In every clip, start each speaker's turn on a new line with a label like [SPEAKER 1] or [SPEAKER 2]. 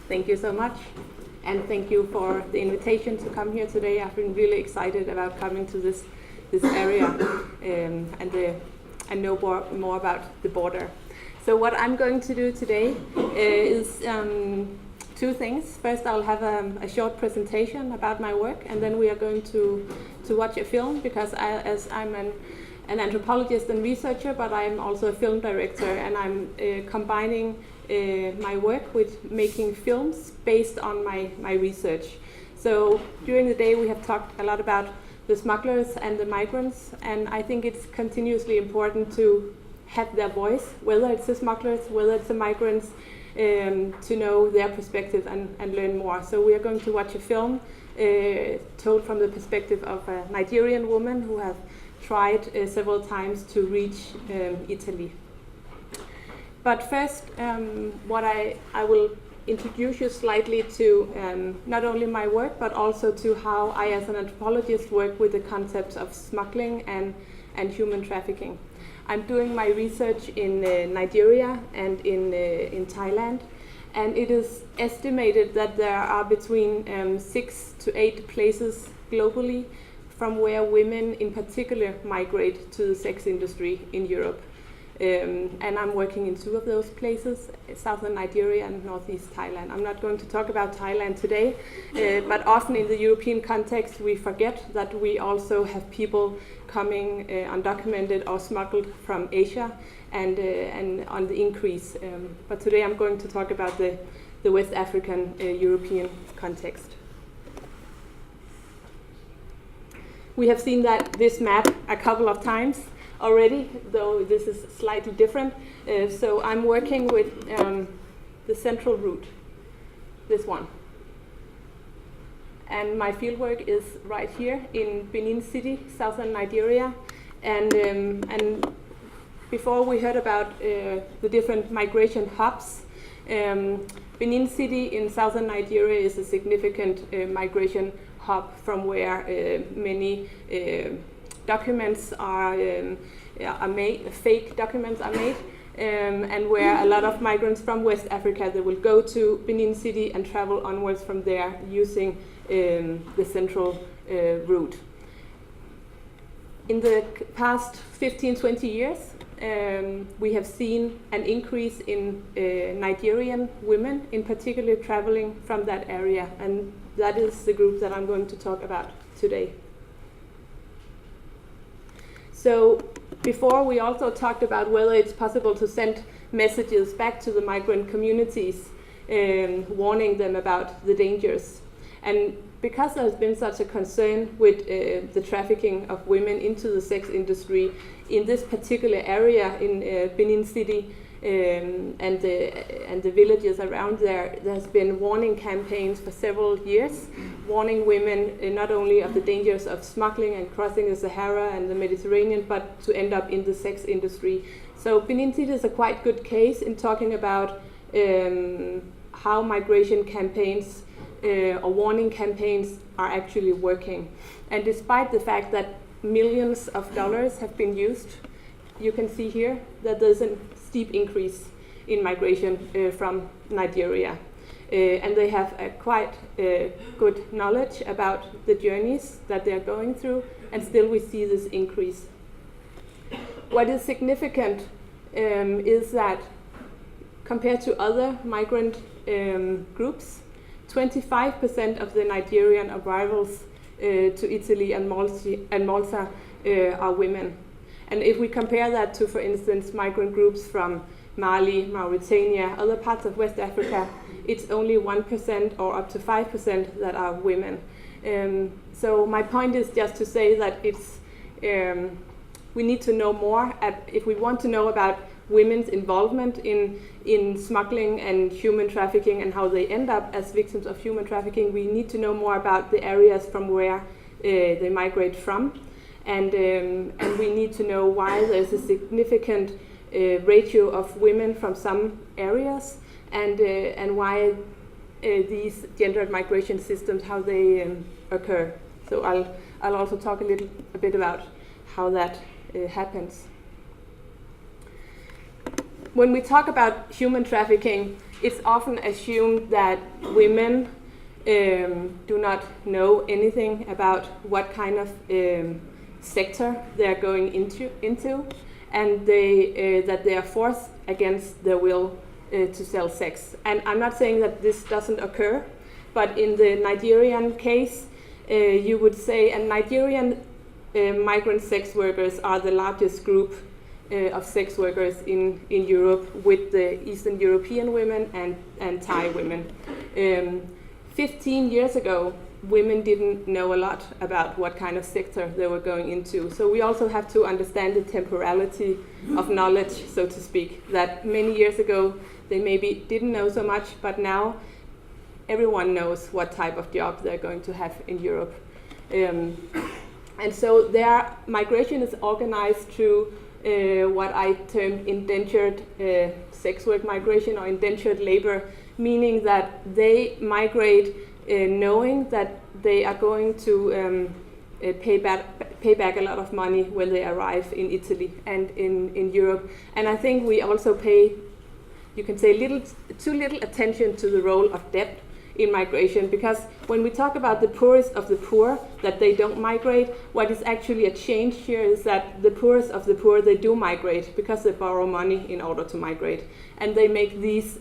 [SPEAKER 1] Thank you so much. And thank you for the invitation to come here today. I've been really excited about coming to this area and know more about the border. So what I'm going to do today is two things. First, I'll have a short presentation about my work, and then we are going to watch a film, because as I'm an anthropologist and researcher, but I'm also a film director, and I'm combining my work with making films based on my research. So during the day we have talked a lot about the smugglers and the migrants, and I think it's continuously important to have their voice, whether it's the smugglers, whether it's the migrants, to know their perspective and learn more. So we are going to watch a film told from the perspective of a Nigerian woman who have tried several times to reach Italy. But first, what I will introduce you slightly to not only my work, but also to how I as an anthropologist work with the concepts of smuggling and human trafficking. I'm doing my research in Nigeria and in Thailand, and it is estimated that there are between 6 to 8 places globally from where women in particular migrate to the sex industry in Europe. And I'm working in 2 of those places, southern Nigeria and northeast Thailand. I'm not going to talk about Thailand today, but often in the European context we forget that we also have people coming undocumented or smuggled from Asia and on the increase. But today I'm going to talk about the West African European context. We have seen this map a couple of times already, though this is slightly different. So I'm working with the central route, this one. And my fieldwork is right here in Benin City, southern Nigeria. And before we heard about the different migration hubs, Benin City in southern Nigeria is a significant migration hub from where many documents are made, fake documents are made, and where a lot of migrants from West Africa, they will go to Benin City and travel onwards from there using the central route. In the past 15-20 years, we have seen an increase in Nigerian women, in particular traveling from that area, and that is the group that I'm going to talk about today. So before we also talked about whether it's possible to send messages back to the migrant communities, warning them about the dangers. And because there has been such a concern with the trafficking of women into the sex industry in this particular area in Benin City and the villages around there, there has been warning campaigns for several years, warning women not only of the dangers of smuggling and crossing the Sahara and the Mediterranean, but to end up in the sex industry. So Benin City is a quite good case in talking about how migration campaigns or warning campaigns are actually working. And despite the fact that millions of dollars have been used, you can see here that there's a steep increase in migration from Nigeria. And they have a quite good knowledge about the journeys that they're going through, and still we see this increase. What is significant is that compared to other migrant groups, 25% of the Nigerian arrivals to Italy and Malta are women. And if we compare that to, for instance, migrant groups from Mali, Mauritania, other parts of West Africa, it's only 1% or up to 5% that are women. So my point is just to say that it's we need to know more. If we want to know about women's involvement in smuggling and human trafficking and how they end up as victims of human trafficking, we need to know more about the areas from where they migrate from. And we need to know why there's a significant ratio of women from some areas, and why these gendered migration systems, how they occur. So I'll also talk a bit about how that happens. When we talk about human trafficking, it's often assumed that women do not know anything about what kind of sector they are going into and that they are forced against their will to sell sex. And I'm not saying that this doesn't occur, but in the Nigerian case, you would say, and Nigerian migrant sex workers are the largest group of sex workers in Europe, with the Eastern European women and Thai women. 15 years ago, women didn't know a lot about what kind of sector they were going into. So we also have to understand the temporality of knowledge, so to speak, that many years ago they maybe didn't know so much, but now everyone knows what type of job they're going to have in Europe. And so their migration is organized through what I termed indentured sex work migration or indentured labor, meaning that they migrate knowing that they are going to pay back a lot of money when they arrive in Italy and in Europe. And I think we also pay, you can say, too little attention to the role of debt in migration, because when we talk about the poorest of the poor, that they don't migrate, what is actually a change here is that the poorest of the poor, they do migrate because they borrow money in order to migrate. And they make these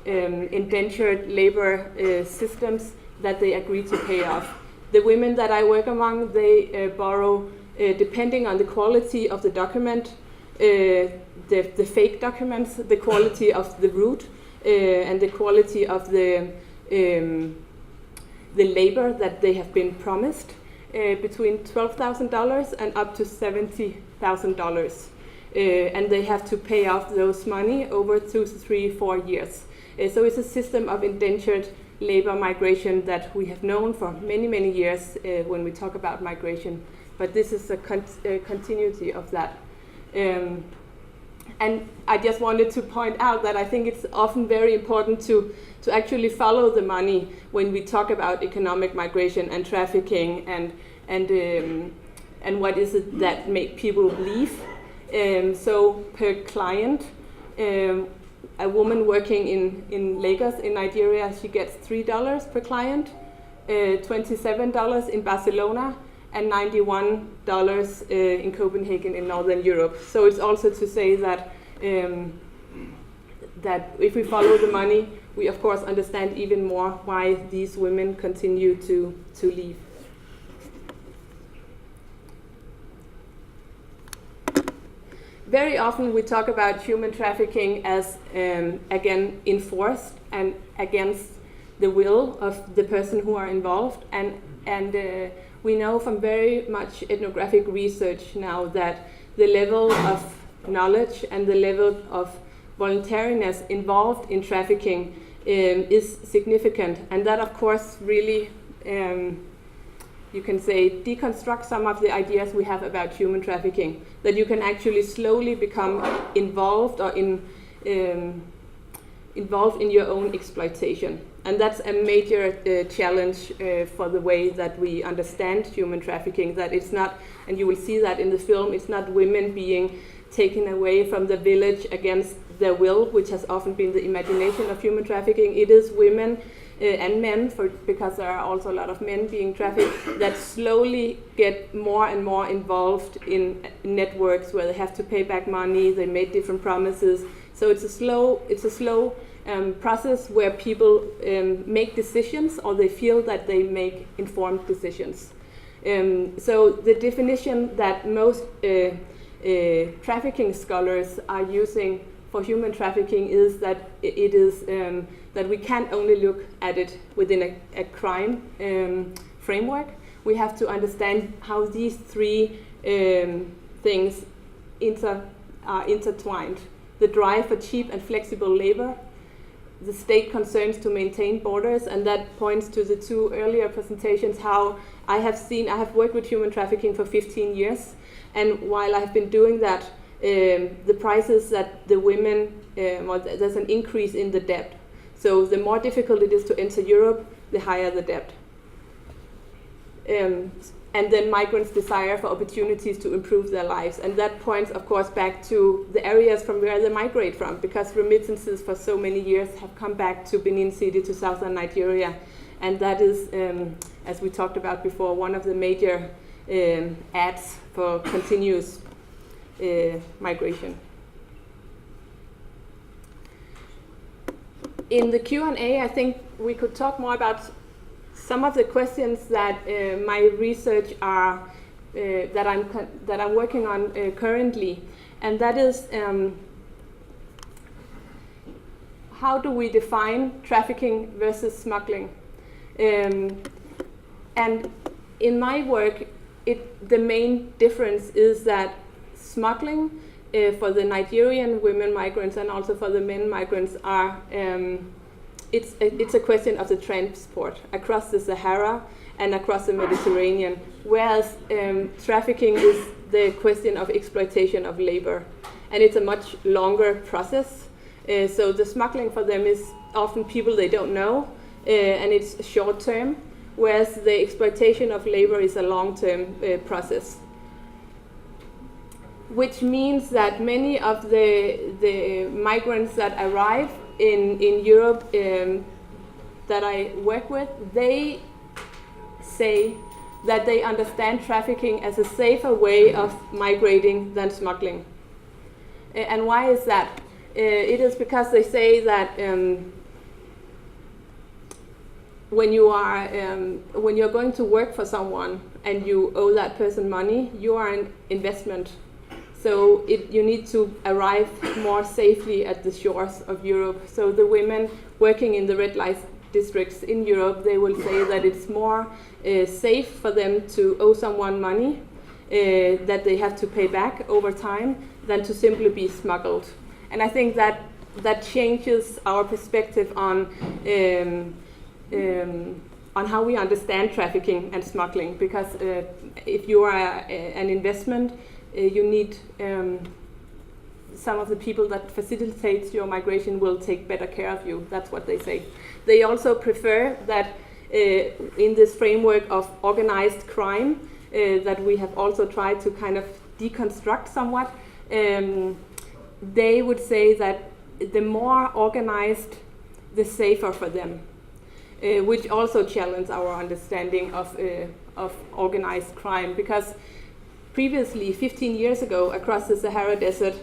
[SPEAKER 1] indentured labor systems that they agree to pay off. The women that I work among, they borrow, depending on the quality of the document, the fake documents, the quality of the route, and the quality of the labor that they have been promised, between $12,000 and up to $70,000. And they have to pay off those money over 2, 3, 4 years. So it's a system of indentured labor migration that we have known for many, many years when we talk about migration. But this is a continuity of that. And I just wanted to point out that I think it's often very important to actually follow the money when we talk about economic migration and trafficking and what is it that make people leave. So per client, a woman working in Lagos in Nigeria, she gets $3 per client, $27 in Barcelona, and $91 in Copenhagen in Northern Europe. So it's also to say that that if we follow the money, we of course understand even more why these women continue to leave. Very often we talk about human trafficking as, again, enforced and against the will of the person who are involved. And we know from very much ethnographic research now that the level of knowledge and the level of voluntariness involved in trafficking is significant. And that, of course, really, you can say, deconstruct some of the ideas we have about human trafficking, that you can actually slowly become involved or involved in your own exploitation. And that's a major challenge for the way that we understand human trafficking, that it's not, and you will see that in the film, it's not women being taken away from the village against their will, which has often been the imagination of human trafficking. It is women and men, because there are also a lot of men being trafficked, that slowly get more and more involved in networks where they have to pay back money, they made different promises. So it's a slow process where people make decisions, or they feel that they make informed decisions. So the definition that most trafficking scholars are using for human trafficking is that it is that we can't only look at it within a crime framework. We have to understand how these three things are intertwined. The drive for cheap and flexible labor, the state concerns to maintain borders, and that points to the two earlier presentations, how I have worked with human trafficking for 15 years, and while I've been doing that, the prices that the women, there's an increase in the debt. So the more difficult it is to enter Europe, the higher the debt. and then migrants' desire for opportunities to improve their lives. And that points, of course, back to the areas from where they migrate from, because remittances for so many years have come back to Benin City, to southern Nigeria. And that is, as we talked about before, one of the major ads for continuous migration. In the Q&A, I think we could talk more about some of the questions that my research are that I'm working on currently, and that is how do we define trafficking versus smuggling? And in my work, the main difference is that smuggling for the Nigerian women migrants and also for the men migrants are it's a question of the transport across the Sahara and across the Mediterranean, whereas trafficking is the question of exploitation of labor, and it's a much longer process. So the smuggling for them is often people they don't know, and it's short term, whereas the exploitation of labor is a long-term process. Which means that many of the migrants that arrive in Europe that I work with, they say that they understand trafficking as a safer way of migrating than smuggling. And why is that? It is because they say that when you're going to work for someone and you owe that person money, you are an investment. So you need to arrive more safely at the shores of Europe. So the women working in the red light districts in Europe, they will say that it's more safe for them to owe someone money that they have to pay back over time than to simply be smuggled. And I think that changes our perspective on how we understand trafficking and smuggling, because if you are an investment, you need some of the people that facilitates your migration will take better care of you. That's what they say. They also prefer that in this framework of organized crime that we have also tried to kind of deconstruct somewhat, they would say that the more organized, the safer for them, which also challenge our understanding of organized crime, because previously, 15 years ago, across the Sahara Desert,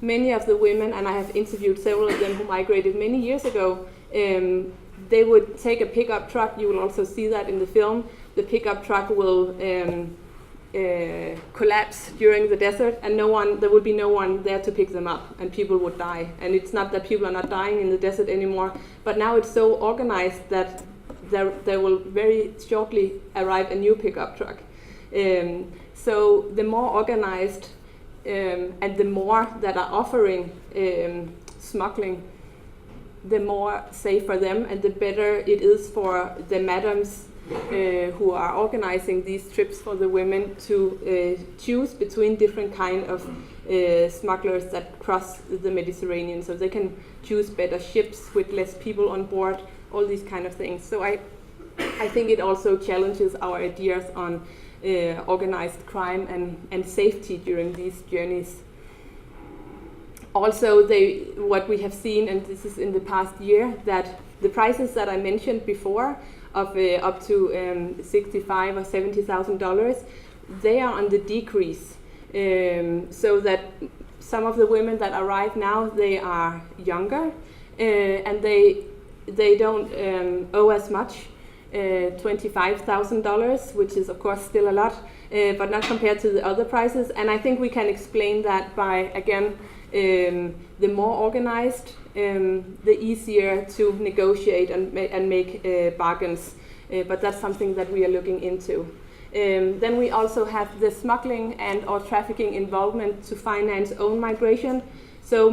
[SPEAKER 1] many of the women, and I have interviewed several of them who migrated many years ago, they would take a pickup truck. You will also see that in the film. The pickup truck will collapse during the desert, and there would be no one there to pick them up, and people would die. And it's not that people are not dying in the desert anymore, but now it's so organized that there will very shortly arrive a new pickup truck. So the more organized and the more that are offering smuggling, the more safe for them and the better it is for the madams who are organizing these trips for the women to choose between different kind of smugglers that cross the Mediterranean, so they can choose better ships with less people on board, all these kind of things. So I think it also challenges our ideas on organized crime and safety during these journeys. Also, what we have seen, and this is in the past year, that the prices that I mentioned before of up to $65,000 or $70,000, they are on the decrease. So that some of the women that arrive now, they are younger, and they don't owe as much. $25,000, which is of course still a lot, but not compared to the other prices. And I think we can explain that by, again, the more organized, the easier to negotiate and make bargains. But that's something that we are looking into. Then we also have the smuggling and or trafficking involvement to finance own migration. So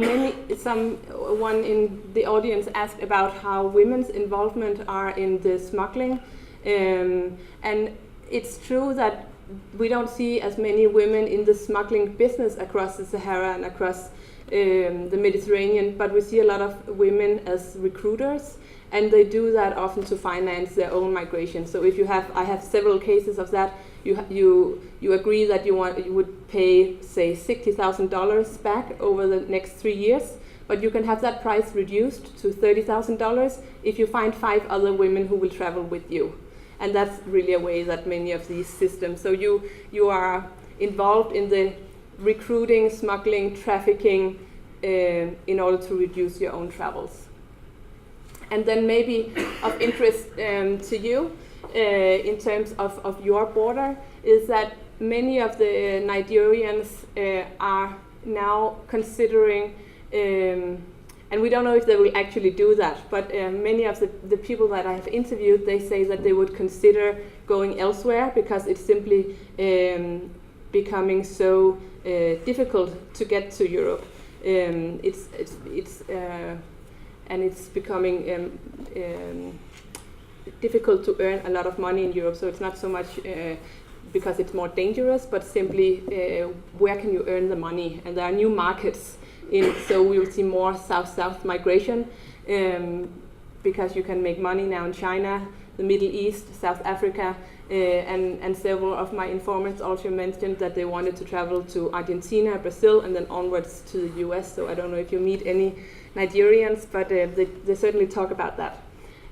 [SPEAKER 1] someone in the audience asked about how women's involvement are in the smuggling. And it's true that we don't see as many women in the smuggling business across the Sahara and across the Mediterranean, but we see a lot of women as recruiters and they do that often to finance their own migration. So if I have several cases of that. You agree that you would pay, say, $60,000 back over the next 3 years, but you can have that price reduced to $30,000 if you find 5 other women who will travel with you. And that's really a way that many of these systems. So you are involved in the recruiting, smuggling, trafficking in order to reduce your own travels. And then maybe of interest to you, in terms of your border, is that many of the Nigerians are now considering, and we don't know if they will actually do that, but many of the people that I have interviewed, they say that they would consider going elsewhere because it's simply becoming so difficult to get to Europe. And it's becoming difficult to earn a lot of money in Europe, so it's not so much because it's more dangerous, but simply where can you earn the money? And there are new markets so we will see more south-south migration because you can make money now in China, the Middle East, South Africa, and several of my informants also mentioned that they wanted to travel to Argentina, Brazil, and then onwards to the US. So I don't know if you meet any Nigerians, but they certainly talk about that.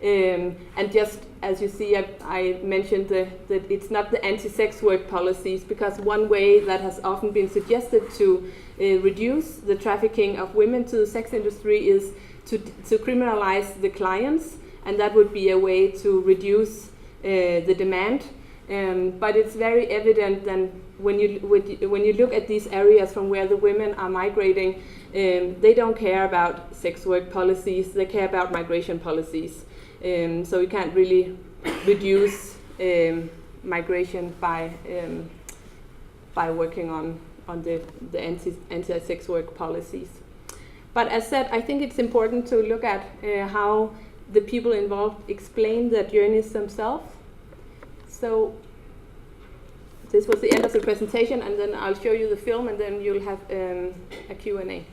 [SPEAKER 1] And just as you see, I mentioned that it's not the anti-sex work policies, because one way that has often been suggested to reduce the trafficking of women to the sex industry is to criminalize the clients, and that would be a way to reduce the demand. But it's very evident that when you look at these areas from where the women are migrating, they don't care about sex work policies, they care about migration policies. So you can't really reduce migration by working on the anti-sex work policies. But as said, I think it's important to look at how the people involved explain their journeys themselves. So this was the end of the presentation, and then I'll show you the film, and then you'll have a Q&A.